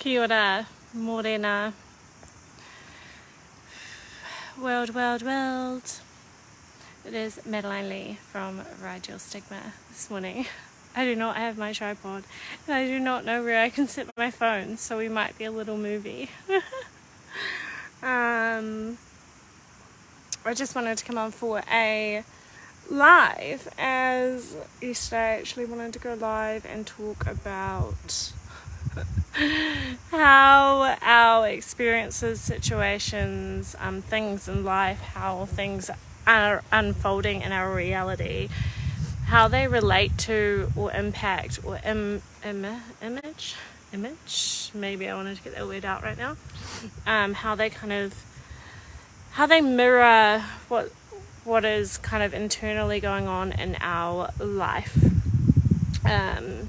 Kia ora, morena. World. It is Madeline Lee from Rigel Stigma this morning. I do not have my tripod and I do not know where I can set my phone, so we might be a little movie. I just wanted to come on for a live, as yesterday I actually wanted to go live and talk about how our experiences, situations, things in life, how things are unfolding in our reality, how they relate to or impact or image, maybe I wanted to get that word out right now, how they mirror what is kind of internally going on in our life in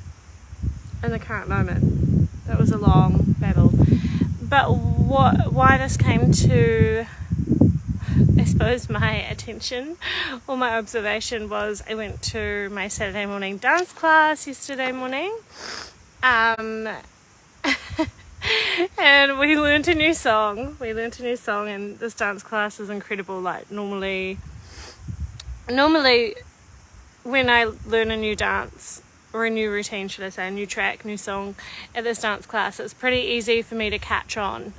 the current moment. That was a long babble, but why this came to, I suppose, my attention or my observation was I went to my Saturday morning dance class yesterday morning, and we learnt a new song. And this dance class is incredible. Like normally when I learn a new dance, or a new routine, should I say, a new track, new song at this dance class, it's pretty easy for me to catch on,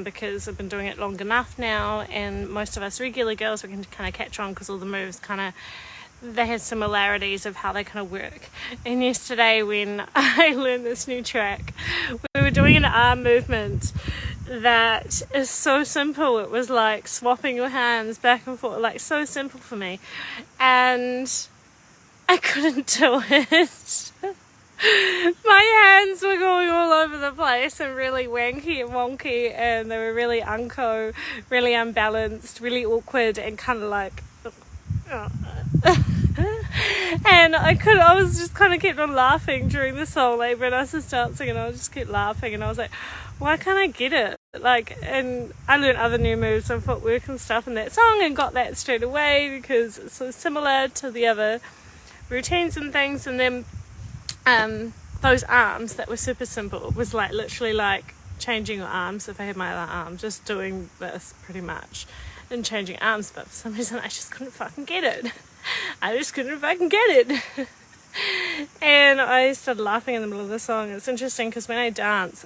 because I've been doing it long enough now, and most of us regular girls, we can kind of catch on because all the moves they have similarities of how they kind of work. And yesterday when I learned this new track, we were doing an arm movement that is so simple. It was like swapping your hands back and forth, like so simple for me, and I couldn't do it. My hands were going all over the place and really wanky and wonky, and they were really really unbalanced, really awkward, and kind of like and I was just kind of kept on laughing during the song. Like when I was just dancing, and I just kept laughing, and I was like, why can't I get it? Like, and I learned other new moves and footwork and stuff in that song and got that straight away because it's so similar to the other routines and things. And then those arms that were super simple was like literally like changing your arms. If I had my other arm, just doing this pretty much and changing arms, but for some reason I just couldn't fucking get it. And I started laughing in the middle of the song. It's interesting because when I dance,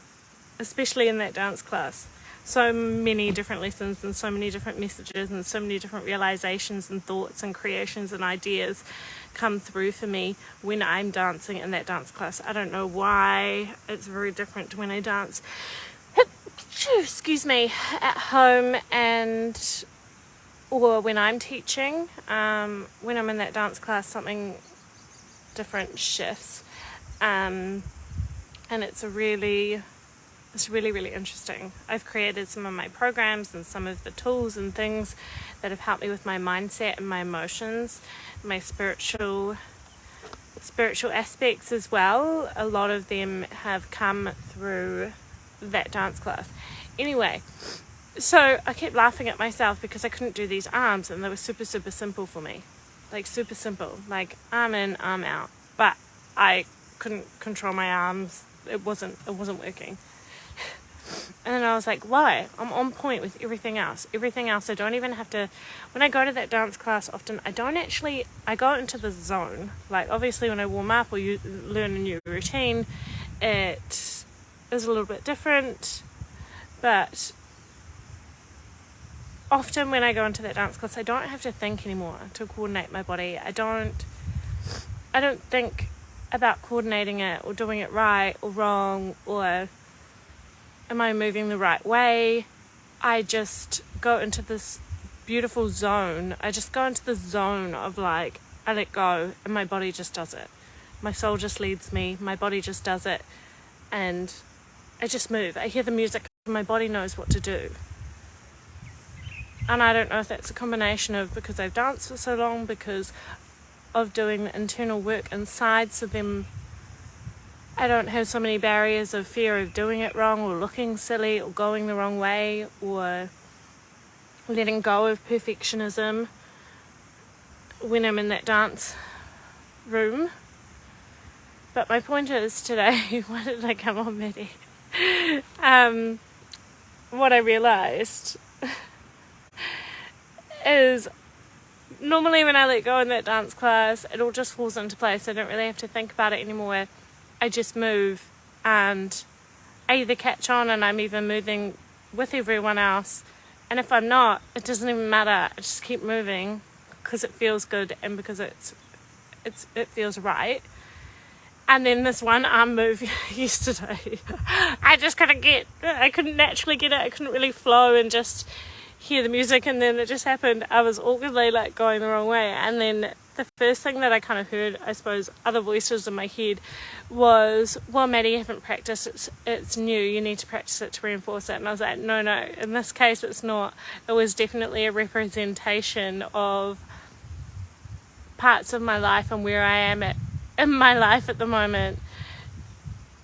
especially in that dance class, so many different lessons and so many different messages and so many different realizations and thoughts and creations and ideas come through for me when I'm dancing in that dance class. I don't know why it's very different to when I dance at home or when I'm teaching. When I'm in that dance class, something different shifts, and it's really interesting. I've created some of my programs and some of the tools and things that have helped me with my mindset and my emotions, my spiritual aspects as well. A lot of them have come through that dance class. Anyway, so I kept laughing at myself because I couldn't do these arms, and they were super simple for me. Like super simple, like arm in, arm out. But I couldn't control my arms. It wasn't working. And then I was like, why? I'm on point with everything else. I don't even have to, when I go to that dance class often, I go into the zone. Like obviously when I warm up or you learn a new routine, it is a little bit different. But often when I go into that dance class, I don't have to think anymore to coordinate my body. I don't think about coordinating it or doing it right or wrong, or am I moving the right way? I just go into this beautiful zone. I just go into the zone of like, I let go and my body just does it. My soul just leads me. My body just does it. And I just move. I hear the music and my body knows what to do. And I don't know if that's a combination of because I've danced for so long, because of doing the internal work inside, so then I don't have so many barriers of fear of doing it wrong or looking silly or going the wrong way or letting go of perfectionism when I'm in that dance room. But my point is today, why did I come on, Maddie? what I realised is normally when I let go in that dance class, it all just falls into place. I don't really have to think about it anymore. I just move, and I either catch on and I'm even moving with everyone else, and if I'm not, it doesn't even matter. I just keep moving because it feels good and because it feels right. And then this one arm move yesterday, I couldn't naturally get it. I couldn't really flow and just hear the music, and then it just happened. I was awkwardly like going the wrong way, and then the first thing that I kind of heard, I suppose, other voices in my head was, well, Maddie, you haven't practiced, it's new, you need to practice it to reinforce it. And I was like, no, in this case it's not. It was definitely a representation of parts of my life and where I am in my life at the moment,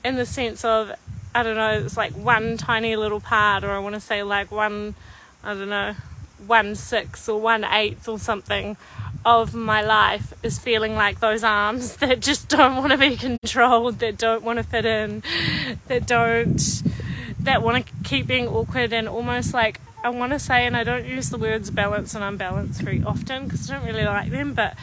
in the sense of, I don't know, it's like one tiny little part, or I want to say like 1/6 or 1/8 or something of my life is feeling like those arms that just don't want to be controlled, that don't want to fit in, that want to keep being awkward, and almost like, I want to say, and I don't use the words balance and unbalance very often because I don't really like them, but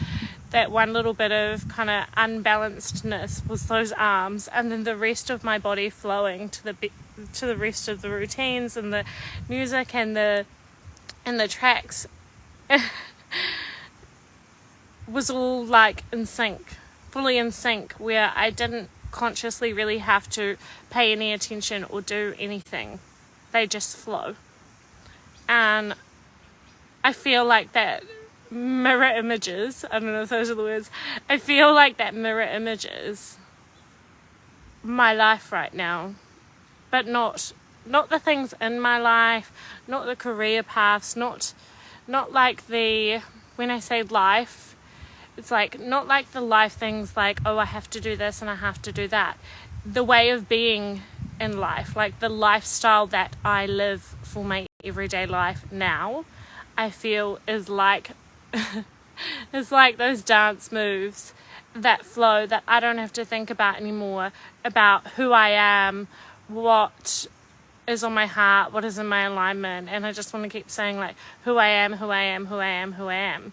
that one little bit of kind of unbalancedness was those arms, and then the rest of my body flowing to the rest of the routines and the music and the tracks was all like in sync, fully in sync, where I didn't consciously really have to pay any attention or do anything. They just flow. And I feel like that mirror images, I don't know if those are the words, I feel like that mirror images my life right now, but not the things in my life, not the career paths, not like the, when I say life, it's like not like the life things like, oh, I have to do this and I have to do that. The way of being in life, like the lifestyle that I live for my everyday life now, I feel is like it's like those dance moves that flow, that I don't have to think about anymore, about who I am, what is on my heart, what is in my alignment, and I just want to keep saying like who I am, who I am, who I am, who I am.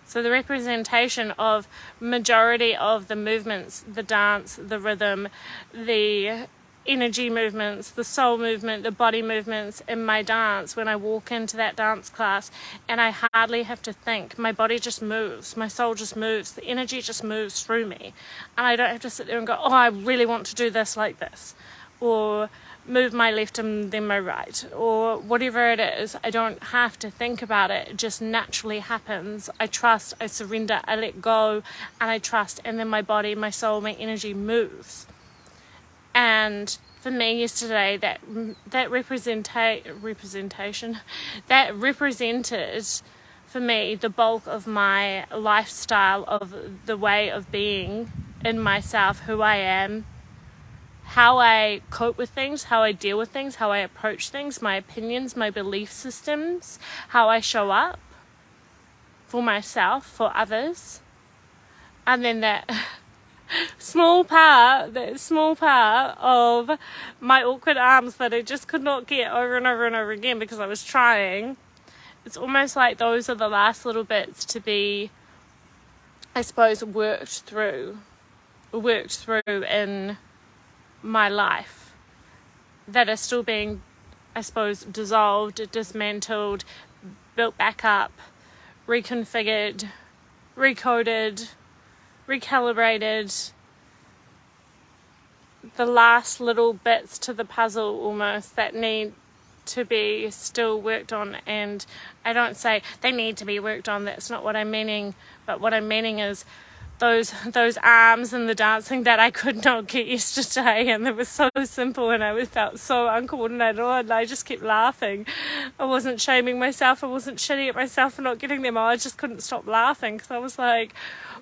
So the representation of majority of the movements, the dance, the rhythm, the energy movements, the soul movement, the body movements in my dance, when I walk into that dance class and I hardly have to think, my body just moves, my soul just moves, the energy just moves through me, and I don't have to sit there and go, oh, I really want to do this like this, or move my left and then my right, or whatever it is. I don't have to think about it. It just naturally happens. I trust, I surrender, I let go, and I trust, and then my body, my soul, my energy moves. And for me yesterday, that representation, that represented for me the bulk of my lifestyle, of the way of being in myself, who I am, how I cope with things, how I deal with things, how I approach things, my opinions, my belief systems, how I show up for myself, for others. And then that small part of my awkward arms that I just could not get over and over and over again because I was trying. It's almost like those are the last little bits to be, I suppose, worked through in my life, that are still being, I suppose, dissolved, dismantled, built back up, reconfigured, recoded, recalibrated. The last little bits to the puzzle almost that need to be still worked on. And I don't say they need to be worked on, that's not what I'm meaning, but what I'm meaning is those arms and the dancing that I could not get yesterday, and it was so simple, and I felt so uncoordinated, and I just kept laughing. I wasn't shaming myself, I wasn't shitting at myself for not getting them. I just couldn't stop laughing because I was like,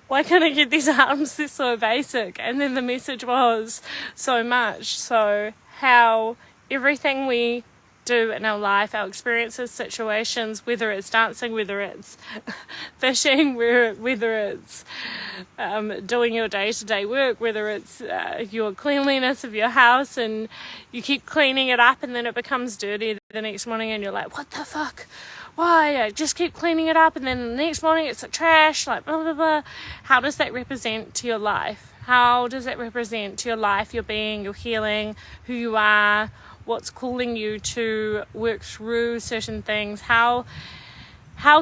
why can't I get these arms? They're so basic. And then the message was so much. So how everything we do in our life, our experiences, situations, whether it's dancing, whether it's fishing, whether it's doing your day-to-day work, whether it's your cleanliness of your house, and you keep cleaning it up and then it becomes dirty the next morning and you're like, what the fuck? Why? I just keep cleaning it up and then the next morning it's like trash, like blah, blah, blah. How does that represent to your life? How does it represent to your life, your being, your healing, who you are, what's calling you to work through certain things? How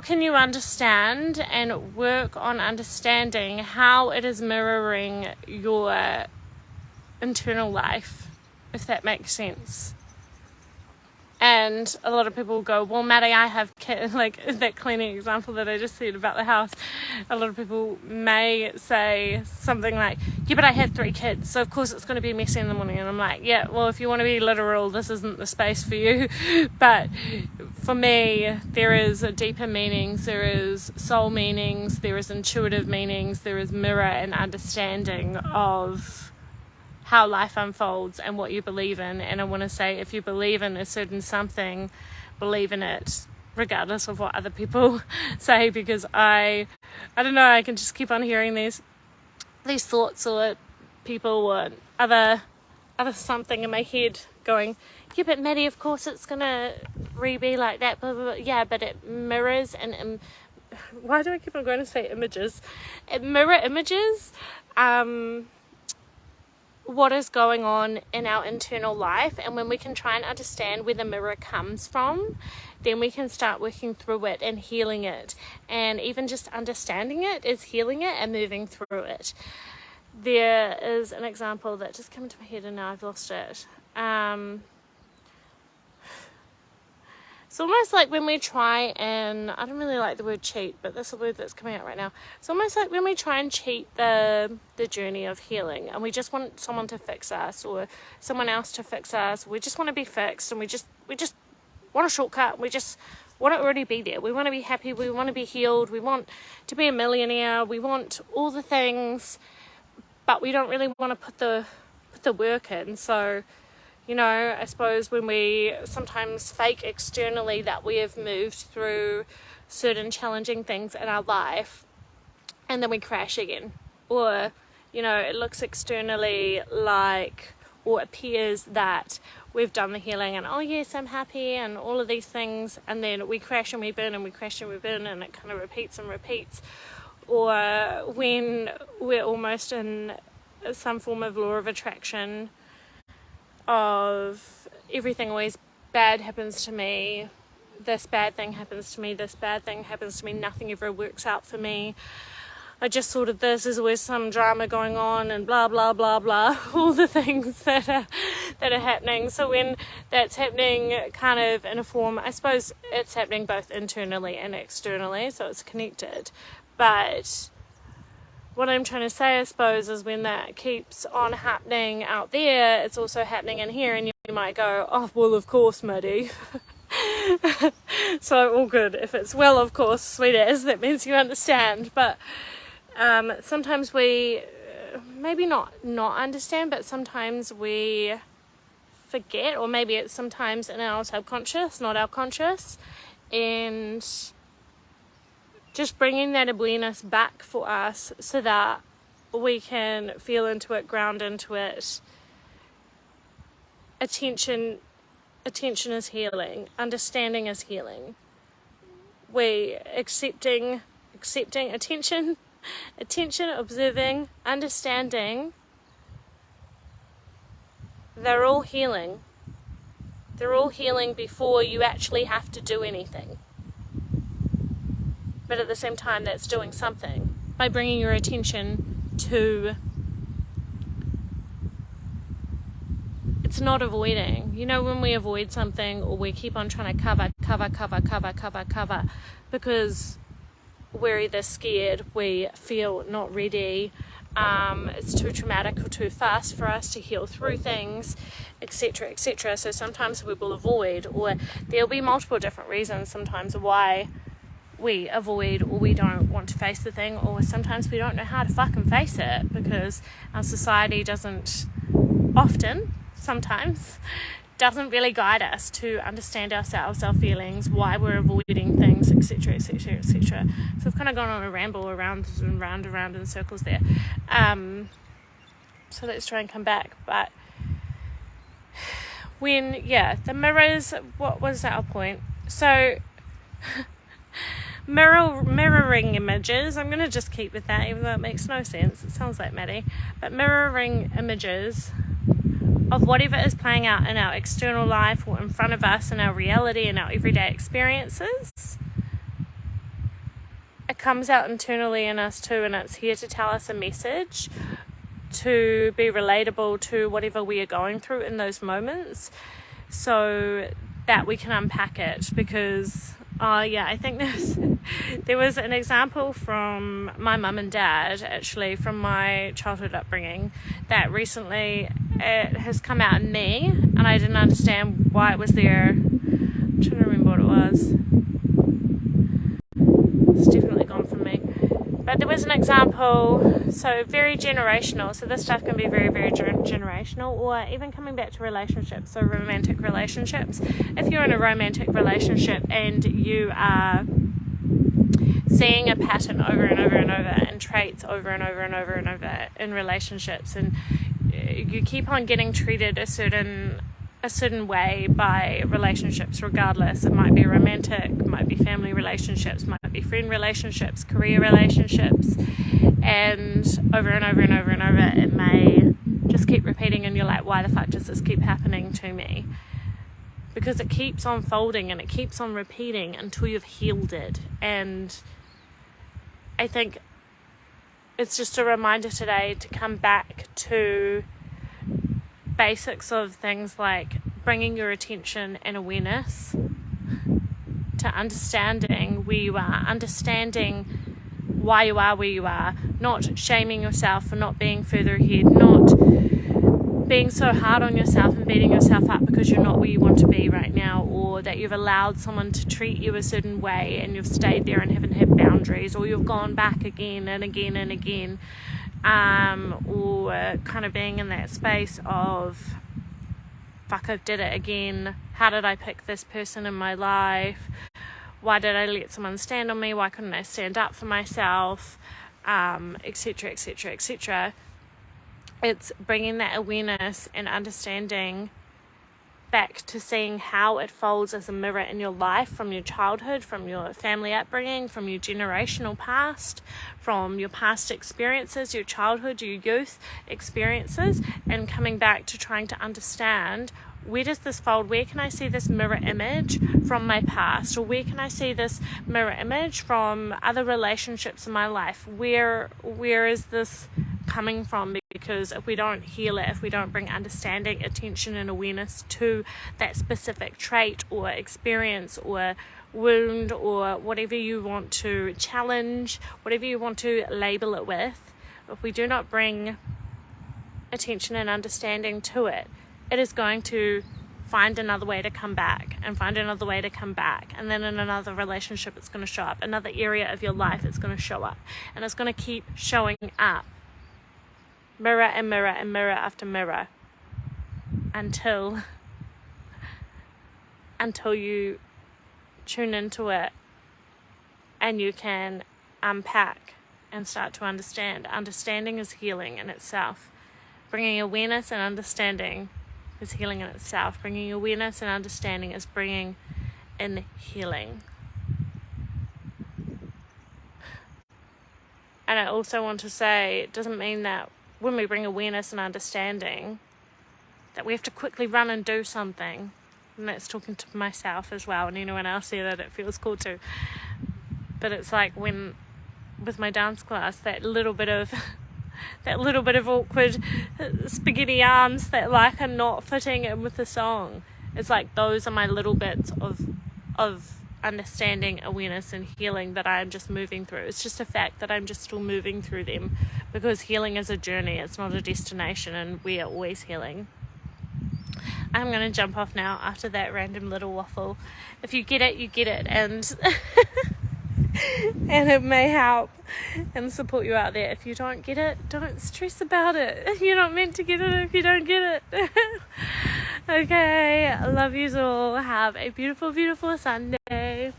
can you understand and work on understanding how it is mirroring your internal life, if that makes sense? And a lot of people go, well, Maddie, I have kids, like that cleaning example that I just said about the house. A lot of people may say something like, yeah, but I had 3 kids, so of course it's going to be messy in the morning. And I'm like, yeah, well, if you want to be literal, this isn't the space for you. But for me, there is deeper meanings, there is soul meanings, there is intuitive meanings, there is mirror and understanding of how life unfolds and what you believe in. And I want to say, if you believe in a certain something, believe in it regardless of what other people say, because I don't know, I can just keep on hearing these thoughts or people or other something in my head going, yeah, but Maddie, of course it's gonna be like that, blah, blah, blah. Yeah, but it mirrors and why do I keep on going to say images? It mirror images what is going on in our internal life. And when we can try and understand where the mirror comes from, then we can start working through it and healing it. And even just understanding it is healing it and moving through it. There is an example that just came into my head and now I've lost it. It's almost like when we try and, I don't really like the word cheat, but that's a word that's coming out right now. It's almost like when we try and cheat the journey of healing, and we just want someone to fix us or someone else to fix us. We just want to be fixed, and we just want a shortcut. We just want to already be there. We want to be happy. We want to be healed. We want to be a millionaire. We want all the things, but we don't really want to put the work in. So, you know, I suppose when we sometimes fake externally that we have moved through certain challenging things in our life, and then we crash again. Or, you know, it looks externally like, or appears that we've done the healing and, oh yes, I'm happy and all of these things, and then we crash and we burn and we crash and we burn, and it kind of repeats and repeats. Or when we're almost in some form of law of attraction, of everything always bad happens to me, this bad thing happens to me, this bad thing happens to me, nothing ever works out for me, I just sorted this, there's always some drama going on, and blah blah blah blah, all the things that are happening. So when that's happening kind of in a form, I suppose it's happening both internally and externally, so it's connected. But what I'm trying to say, I suppose, is when that keeps on happening out there, it's also happening in here, and you might go, oh, well, of course, Maddie. So, all good. If it's, well, of course, sweet as, that means you understand. But sometimes we, maybe not understand, but sometimes we forget, or maybe it's sometimes in our subconscious, not our conscious, and just bringing that awareness back for us so that we can feel into it, ground into it. Attention is healing. Understanding is healing. We accepting attention, observing, understanding. They're all healing. They're all healing before you actually have to do anything. But at the same time, that's doing something by bringing your attention to, it's not avoiding. You know, when we avoid something, or we keep on trying to cover because we're either scared, we feel not ready, it's too traumatic or too fast for us to heal through things, etc., etc. So sometimes we will avoid, or there'll be multiple different reasons sometimes why we avoid or we don't want to face the thing, or sometimes we don't know how to fucking face it because our society sometimes doesn't really guide us to understand ourselves, our feelings, why we're avoiding things, etc, etc, etc. So I've kind of gone on a ramble around in circles there. So let's try and come back. But the mirrors, what was our point? So mirroring images, I'm going to just keep with that, even though it makes no sense. It sounds like Maddie. But mirroring images of whatever is playing out in our external life or in front of us in our reality and our everyday experiences. It comes out internally in us too, and it's here to tell us a message, to be relatable to whatever we are going through in those moments, so that we can unpack it. Because I think there was an example from my mum and dad, actually, from my childhood upbringing, that recently it has come out in me, and I didn't understand why it was there. I'm trying to remember what it was. It's definitely gone from me. But there was an example, so very generational. So this stuff can be very, very generational, or even coming back to relationships, so romantic relationships. If you're in a romantic relationship and you are seeing a pattern over and over and over, and traits over and over and over and over in relationships, and you keep on getting treated a certain way by relationships, regardless. It might be romantic, might be family relationships, might be friend relationships, career relationships, and over and over and over and over, it may just keep repeating, and you're like, why the fuck does this keep happening to me? Because it keeps on folding and it keeps on repeating until you've healed it. And I think it's just a reminder today to come back to basics of things like bringing your attention and awareness to understanding where you are, understanding why you are where you are, not shaming yourself for not being further ahead, not being so hard on yourself and beating yourself up because you're not where you want to be right now, or that you've allowed someone to treat you a certain way and you've stayed there and haven't had boundaries, or you've gone back again and again and again, or kind of being in that space of, fuck, I did it again. How did I pick this person in my life? Why did I let someone stand on me? Why couldn't I stand up for myself? Etc, etc, etc. It's bringing that awareness and understanding back to seeing how it folds as a mirror in your life, from your childhood, from your family upbringing, from your generational past, from your past experiences, your childhood, your youth experiences, and coming back to trying to understand, where does this fold? Where can I see this mirror image from my past? Or where can I see this mirror image from other relationships in my life? Where is this coming from? Because if we don't heal it, if we don't bring understanding, attention and awareness to that specific trait or experience or wound, or whatever you want to challenge, whatever you want to label it with, if we do not bring attention and understanding to it, it is going to find another way to come back and find another way to come back. And then in another relationship, it's going to show up. Another area of your life, it's going to show up. And it's going to keep showing up. Mirror and mirror and mirror after mirror. Until you tune into it and you can unpack and start to understand. Understanding is healing in itself. Bringing awareness and understanding is healing in itself. Bringing awareness and understanding is bringing in healing. And I also want to say, it doesn't mean that when we bring awareness and understanding that we have to quickly run and do something. And that's talking to myself as well, and anyone else here that it feels cool to. But it's like when, with my dance class, that little bit of awkward spaghetti arms that like are not fitting in with the song. It's like those are my little bits of understanding, awareness and healing that I'm just moving through. It's just a fact that I'm just still moving through them, because healing is a journey, it's not a destination, and we are always healing. I'm going to jump off now after that random little waffle. If you get it, you get it, and and it may help and support you out there. If you don't get it, don't stress about it. You're not meant to get it if you don't get it. Okay, I love you all. Have a beautiful, beautiful Sunday.